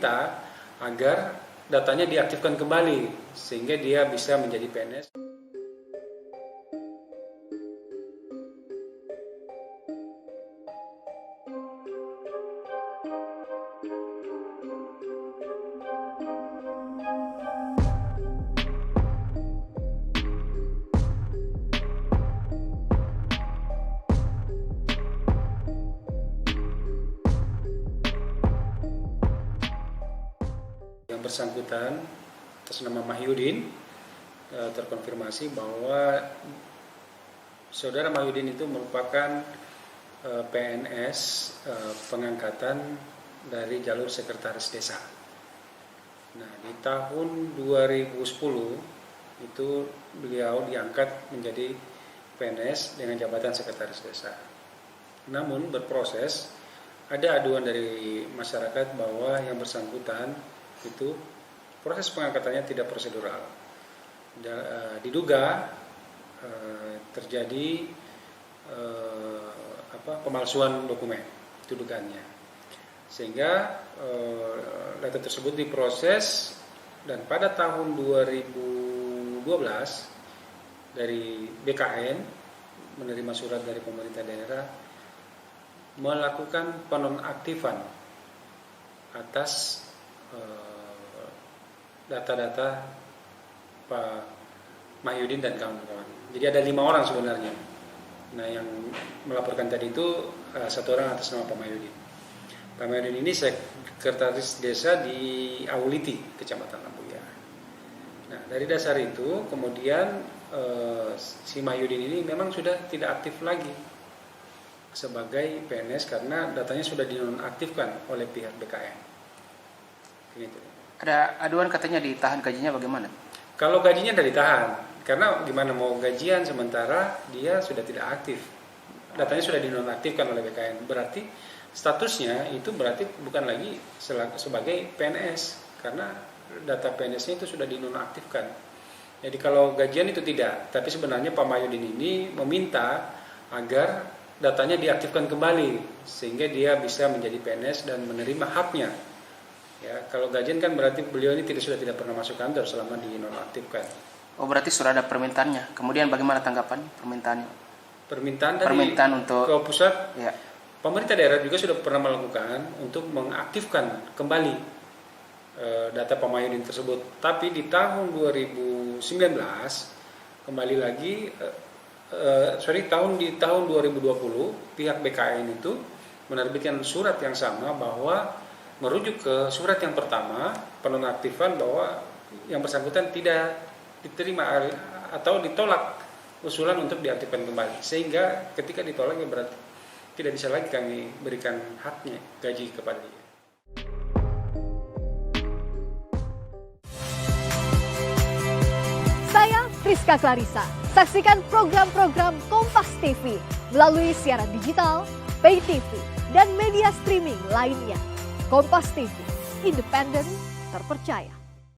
meminta agar datanya diaktifkan kembali sehingga dia bisa menjadi PNS. Yang bersangkutan atas nama Mahyudin terkonfirmasi bahwa saudara Mahyudin itu merupakan PNS pengangkatan dari jalur sekretaris desa. Nah, di tahun 2010 itu beliau diangkat menjadi PNS dengan jabatan sekretaris desa. Namun berproses ada aduan dari masyarakat bahwa yang bersangkutan itu proses pengangkatannya tidak prosedural. Diduga terjadi pemalsuan dokumen, itu dugaannya. Sehingga data tersebut diproses dan pada tahun 2012 dari BKN menerima surat dari pemerintah daerah melakukan penonaktifan atas data-data Pak Mahyudin dan kawan-kawan. Jadi ada 5 orang sebenarnya. Nah, yang melaporkan tadi itu 1 orang atas nama Pak Mahyudin. Pak Mahyudin ini sekretaris desa di Auliti, Kecamatan Lambuya. Nah, dari dasar itu kemudian si Mahyudin ini memang sudah tidak aktif lagi sebagai PNS karena datanya sudah dinonaktifkan oleh pihak BKN. Gitu. Ada aduan katanya ditahan, gajinya bagaimana? Kalau gajinya dari ditahan, karena gimana mau gajian sementara dia sudah tidak aktif. Datanya sudah dinonaktifkan oleh BKN. Berarti statusnya itu berarti bukan lagi sebagai PNS karena data PNS-nya itu sudah dinonaktifkan. Jadi kalau gajian itu tidak, tapi sebenarnya Pak Mahyudin ini meminta agar datanya diaktifkan kembali sehingga dia bisa menjadi PNS dan menerima haknya. Ya, kalau gajian kan berarti beliau ini sudah tidak pernah masuk kantor selama dinonaktifkan. Oh, berarti sudah ada permintaannya. Kemudian bagaimana tanggapan permintaannya? Permintaan untuk ke pusat. Ya. Pemerintah daerah juga sudah pernah melakukan untuk mengaktifkan kembali data Pak Mahyudin tersebut. Tapi di tahun 2019 kembali lagi di tahun 2020 pihak BKN itu menerbitkan surat yang sama bahwa merujuk ke surat yang pertama penonaktifan bahwa yang bersangkutan tidak diterima atau ditolak usulan untuk diaktifkan kembali, sehingga ketika ditolak ya berarti tidak bisa lagi kami berikan haknya gaji kepada dia. Saya Rizka Clarissa. Saksikan program-program Kompas TV melalui siaran digital, pay TV, dan media streaming lainnya. Kompas TV, independen, terpercaya.